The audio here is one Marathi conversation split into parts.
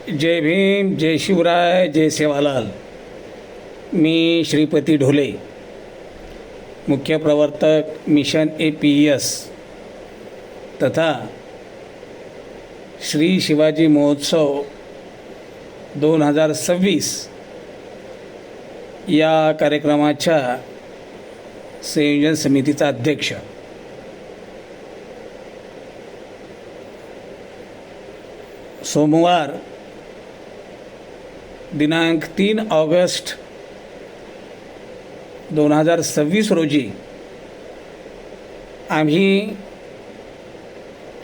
जय भीम, जय शिवराय, जय सेवालाल. मी श्रीपती ढोले, मुख्य प्रवर्तक मिशन APES तथा श्री शिवाजी महोत्सव 2026 या कार्यक्रमाच्या संयोजन समितीचा अध्यक्ष. सोमवार दिनांक 3 ऑगस्ट 2026 रोजी आम्ही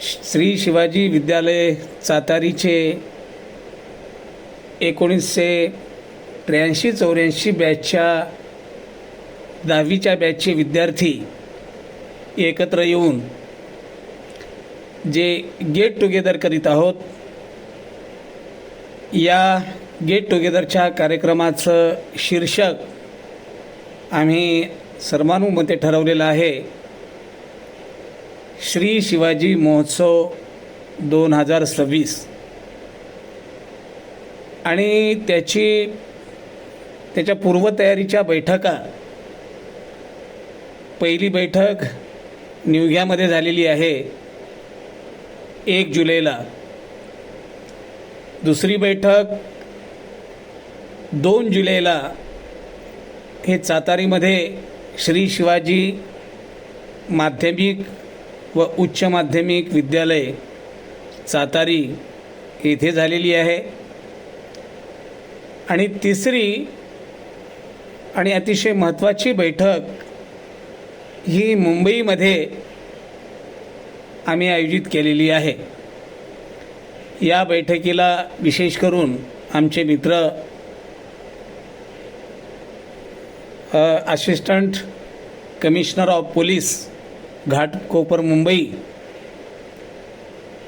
श्री शिवाजी विद्यालय सातारीचे 1983-84 बॅचच्या 10वीच्या बॅचचे विद्यार्थी एकत्र येऊन जे गेट टुगेदर करीत आहोत, या गेट टुगेदरच्या कार्यक्रमाचं शीर्षक आम्ही सर्वानुमते ठरवलेलं आहे, श्री शिवाजी महोत्सव 2026. आणि त्याच्या पूर्वतयारीच्या बैठका, पहिली बैठक न्यूघ्यामध्ये झालेली आहे 1 जुलैला. दुसरी बैठक 2 जुलैला हे सातारीमध्ये श्री शिवाजी माध्यमिक व उच्च माध्यमिक विद्यालय सातारी येथे झालेली आहे. आणि तिसरी आणि अतिशय महत्त्वाची बैठक ही मुंबईमध्ये आम्ही आयोजित केलेली आहे. या बैठकीला विशेष करून आमचे मित्र assistant commissioner of police Ghatkopar Mumbai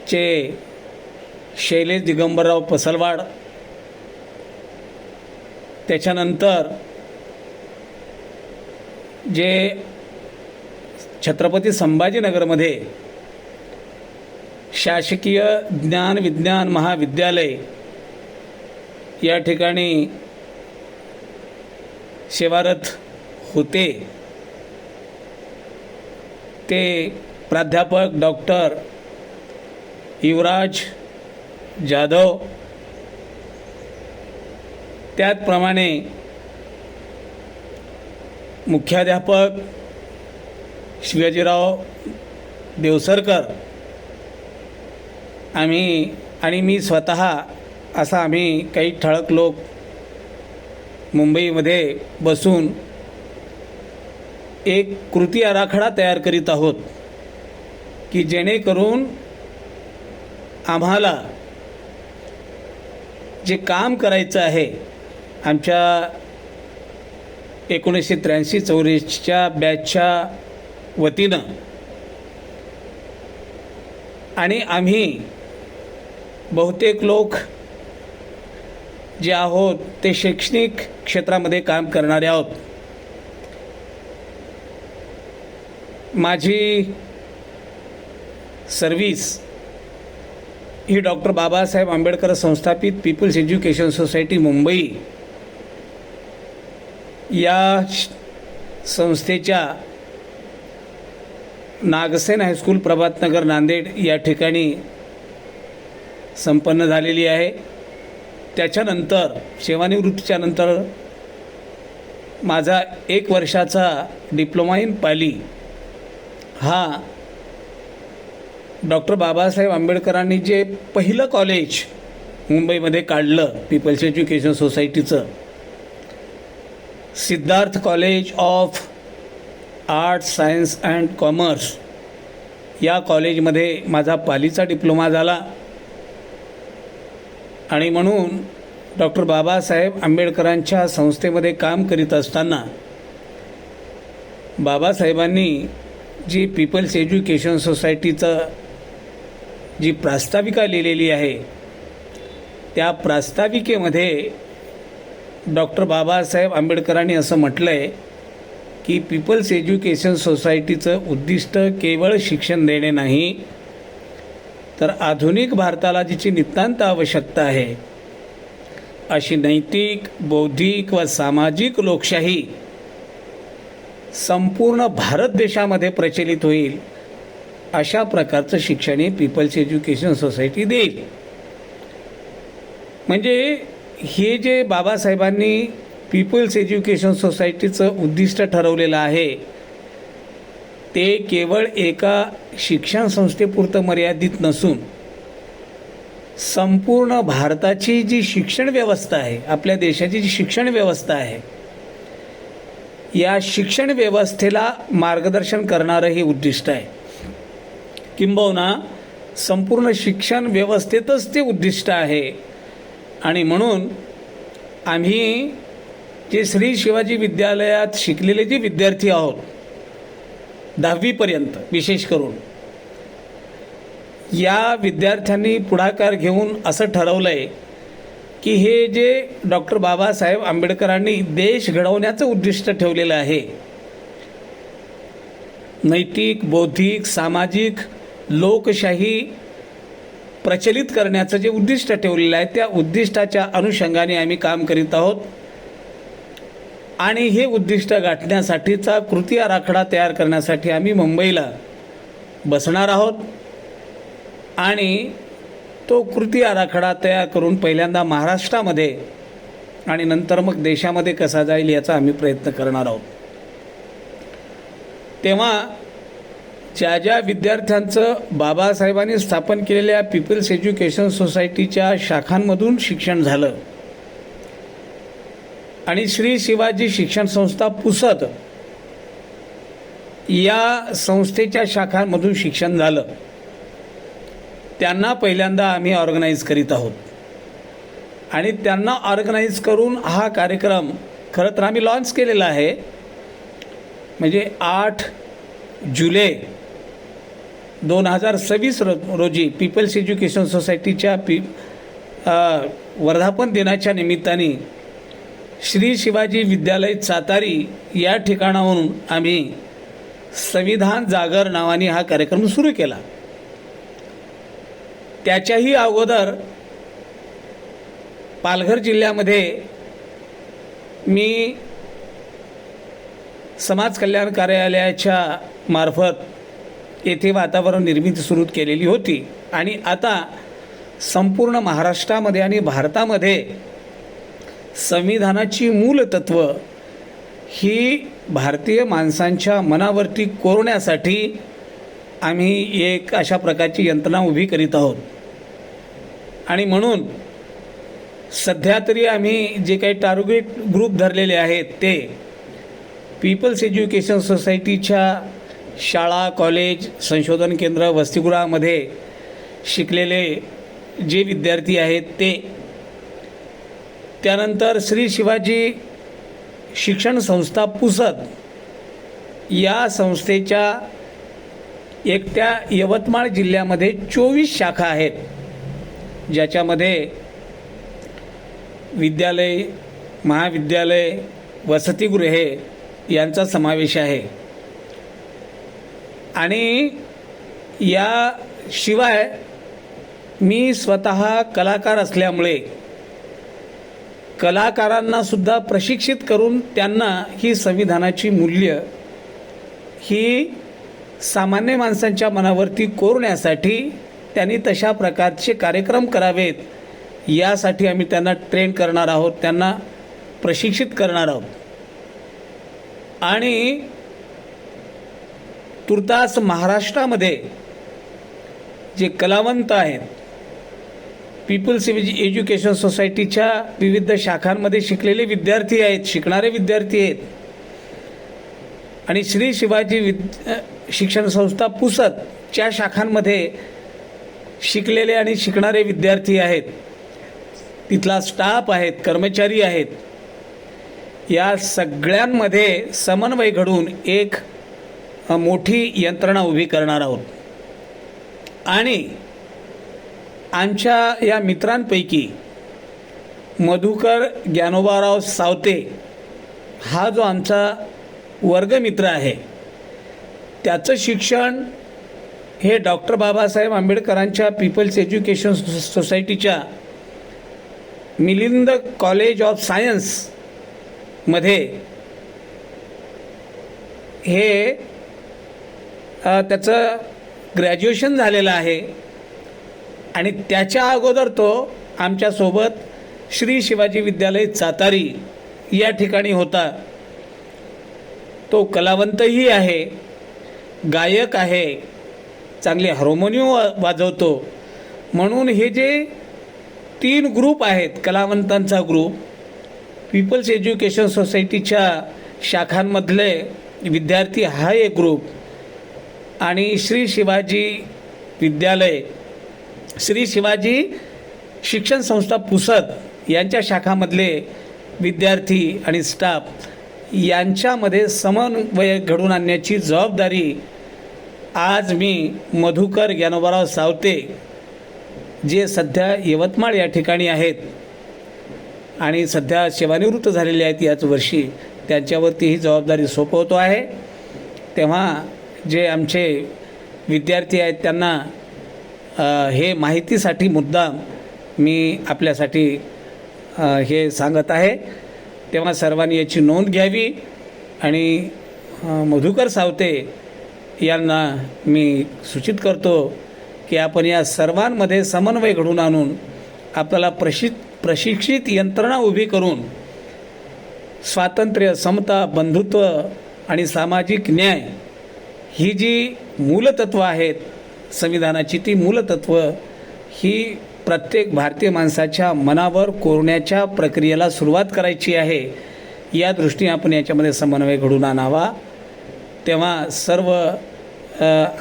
चे शैलेश दिगंबरराव पसलवाड, त्याच्यानंतर जे छत्रपती संभाजीनगरमध्ये शासकीय ज्ञान विज्ञान महाविद्यालय या ठिकाणी सेवारत होते ते प्राध्यापक डॉक्टर युवराज जाधव, त्याचप्रमाणे मुख्याध्यापक शिवाजीराव देवसरकर, आम्ही आणि मी स्वतः असा आम्ही काही ठळक लोक मुंबईमध्ये बसून एक कृती आराखडा तयार करीत आहोत की जेणेकरून आम्हाला जे काम करायचं आहे आमच्या 1983-84च्या बॅचच्या वतीनं, आणि आम्ही बहुतेक लोक जे आहोत ते शैक्षणिक क्षेत्रामध्ये काम करणारे आहोत. माझी सर्व्हिस ही डॉक्टर बाबासाहेब आंबेडकर संस्थापित पीपल्स एज्युकेशन सोसायटी मुंबई या संस्थेच्या नागसेन हायस्कूल प्रभातनगर नांदेड या ठिकाणी संपन्न झालेली आहे. त्याच्यानंतर सेवानिवृत्तीच्या नंतर माझा 1 वर्षाचा डिप्लोमा इन पाली हा डॉक्टर बाबासाहेब आंबेडकरांनी जे पहिलं कॉलेज मुंबईमध्ये काढलं पीपल्स एज्युकेशन सोसायटीचं, Siddharth college of arts science and commerce, या कॉलेजमध्ये माझा पालीचा डिप्लोमा झाला. आणि म्हणून डॉक्टर बाबासाहेब आंबेडकरांच्या संस्थेमध्ये काम करीत असताना बाबासाहेबांनी जी पीपल्स एज्युकेशन सोसायटीचं जी प्रास्ताविका लिहिलेली आहे, त्या प्रास्ताविकेमध्ये डॉक्टर बाबासाहेब आंबेडकरांनी असं म्हटलं आहे की पीपल्स एज्युकेशन सोसायटीचं उद्दिष्ट केवळ शिक्षण देणे नाही, तर आधुनिक भारताला जिची नितांत आवश्यकता आहे अशी नैतिक, बौद्धिक व सामाजिक लोकशाही संपूर्ण भारत देशामध्ये प्रचलित होईल अशा प्रकारचं शिक्षण हे पीपल्स एज्युकेशन सोसायटी देईल. म्हणजे हे जे बाबासाहेबांनी पीपल्स एज्युकेशन सोसायटीचं उद्दिष्ट ठरवलेलं आहे ते केवळ एका शिक्षण संस्थेपुरतं मर्यादित नसून संपूर्ण भारताची जी शिक्षण व्यवस्था आहे, आपल्या देशाची जी शिक्षण व्यवस्था आहे, या शिक्षण व्यवस्थेला मार्गदर्शन करणारं हे उद्दिष्ट आहे. किंबहुना संपूर्ण शिक्षण व्यवस्थेतच ते उद्दिष्ट आहे. आणि म्हणून आम्ही जे श्री शिवाजी विद्यालयात शिकलेले जे विद्यार्थी आहोत 10वीपर्यंत विशेष करून, या विद्यार्थ्यांनी पुढाकार घेऊन असं ठरवलं आहे की हे जे डॉक्टर बाबासाहेब आंबेडकरांनी देश घडवण्याचं उद्दिष्ट ठेवलेलं आहे, नैतिक, बौद्धिक, सामाजिक लोकशाही प्रचलित करण्याचं जे उद्दिष्ट ठेवलेलं आहे त्या उद्दिष्टाच्या अनुषंगाने आम्ही काम करीत आहोत. आणि हे उद्दिष्ट गाठण्यासाठीचा कृती आराखडा तयार करण्यासाठी आम्ही मुंबईला बसणार आहोत. आणि तो कृती आराखडा तयार करून पहिल्यांदा महाराष्ट्रामध्ये आणि नंतर मग देशामध्ये कसा जाईल याचा आम्ही प्रयत्न करणार आहोत. तेव्हा ज्या ज्या विद्यार्थ्यांचं बाबासाहेबांनी स्थापन केलेल्या पीपल्स एज्युकेशन सोसायटीच्या शाखांमधून शिक्षण झालं आणि श्री शिवाजी शिक्षण संस्था पुसद या संस्थेच्या शाखांमधून शिक्षण झालं, त्यांना पहिल्यांदा आम्ही ऑर्गनाईज करीत आहोत. आणि त्यांना ऑर्गनाईज करून हा कार्यक्रम खरं तर आम्ही लॉन्च केलेला आहे. म्हणजे 8 जुलै 2026 रोजी पीपल्स एज्युकेशन सोसायटीच्या वर्धापन दिनाच्या निमित्ताने श्री शिवाजी विद्यालय सातारी या ठिकाणाहून आम्ही संविधान जागर नावाने हा कार्यक्रम सुरू केला. त्याच्याही अगोदर पालघर जिल्ह्यामध्ये मी समाज कल्याण कार्यालयाच्या मार्फत येथे वातावरण निर्मिती सुरू केलेली होती. आणि आता संपूर्ण महाराष्ट्रामध्ये आणि भारतामध्ये संविधानाची मूलतत्व ही भारतीय माणसांच्या मनावरती कोरण्यासाठी आम्ही एक अशा प्रकारची यंत्रणा उभी करीत आहोत. आणि म्हणून सध्या तरी आम्ही जे काही टार्गेट ग्रुप धरलेले आहेत ते पीपल्स एज्युकेशन सोसायटीच्या शाळा, कॉलेज, संशोधन केंद्र, वसतिगृहामध्ये शिकलेले जे विद्यार्थी आहेत ते, त्यानंतर श्री शिवाजी शिक्षण संस्था पुसद या संस्थेच्या एकट्या यवतमाळ जिल्ह्यामध्ये 24 शाखा आहेत, ज्याच्यामध्ये विद्यालय, महाविद्यालय, वसतिगृहे यांचा समावेश आहे. आणि याशिवाय मी स्वतः कलाकार असल्यामुळे कलाकारांनासुद्धा प्रशिक्षित करून त्यांना ही संविधानाची मूल्य ही सामान्य माणसांच्या मनावरती कोरण्यासाठी त्यांनी तशा प्रकारचे कार्यक्रम करावेत यासाठी आम्ही त्यांना ट्रेन करणार आहोत, त्यांना प्रशिक्षित करणार आहोत. आणि तुर्तास महाराष्ट्रामध्ये जे कलावंत आहेत, पीपल्स एज्युकेशन सोसायटीच्या विविध शाखांमध्ये शिकलेले विद्यार्थी आहेत, शिकणारे विद्यार्थी आहेत, आणि श्री शिवाजी शिक्षण संस्था पुसदच्या शाखांमध्ये शिकलेले आणि शिकणारे विद्यार्थी आहेत, तिथला स्टाफ आहेत, कर्मचारी आहेत, या सगळ्यांमध्ये समन्वय घडून एक मोठी यंत्रणा उभी करणार आहोत. आणि आमच्या या मित्रांपैकी मधुकर ज्ञानोबाराव सावते हा जो आमचा वर्गमित्र आहे, त्याचं शिक्षण हे डॉक्टर बाबासाहेब आंबेडकरांच्या पीपल्स एज्युकेशन सोसायटीच्या मिलिंद कॉलेज ऑफ सायन्समध्ये हे त्याचं ग्रॅज्युएशन झालेलं आहे आणि त्याच्या अगोदर तो आमच्यासोबत श्री शिवाजी विद्यालय सातारी या ठिकाणी होता. तो कलावंतही आहे, गायक आहे, चांगले हार्मोनियम वाजवतो. म्हणून हे जे 3 ग्रुप आहेत, कलावंतांचा ग्रुप, पीपल्स एज्युकेशन सोसायटीच्या शाखांमधले विद्यार्थी हा एक ग्रुप आणि श्री शिवाजी विद्यालय, श्री शिवाजी शिक्षण संस्था पुसद यांच्या शाखामधले विद्यार्थी आणि स्टाफ यांच्यामध्ये समन्वय घडवून आणण्याची जबाबदारी आज मी मधुकर ज्ञानोबाराव सावते, जे सध्या यवतमाळ या ठिकाणी आहेत आणि सध्या सेवानिवृत्त झालेले आहेत याच वर्षी, त्यांच्यावरती ही जबाबदारी सोपवतो आहे. तेव्हा जे आमचे विद्यार्थी आहेत त्यांना हे माहितीसाठी मुद्दाम मी आपल्यासाठी हे सांगत आहे. तेव्हा सर्वांनी याची नोंद घ्यावी आणि मधुकर सावते यांना मी सूचित करतो की आपण या सर्वांमध्ये समन्वय घडवून आणून आपल्याला प्रशिक्षित यंत्रणा उभी करून स्वातंत्र्य, समता, बंधुत्व आणि सामाजिक न्याय ही जी मूलतत्त्व आहेत संविधानाची, ती मूलतत्त्व ही प्रत्येक भारतीय माणसाच्या मनावर कोरण्याच्या प्रक्रियेला सुरुवात करायची आहे. या दृष्टीने आपण याच्यामध्ये समन्वय घडवून आणावा. तेव्हा सर्व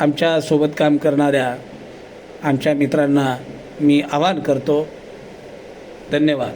आमच्यासोबत काम करणाऱ्या आमच्या मित्रांना मी आवाहन करतो. धन्यवाद.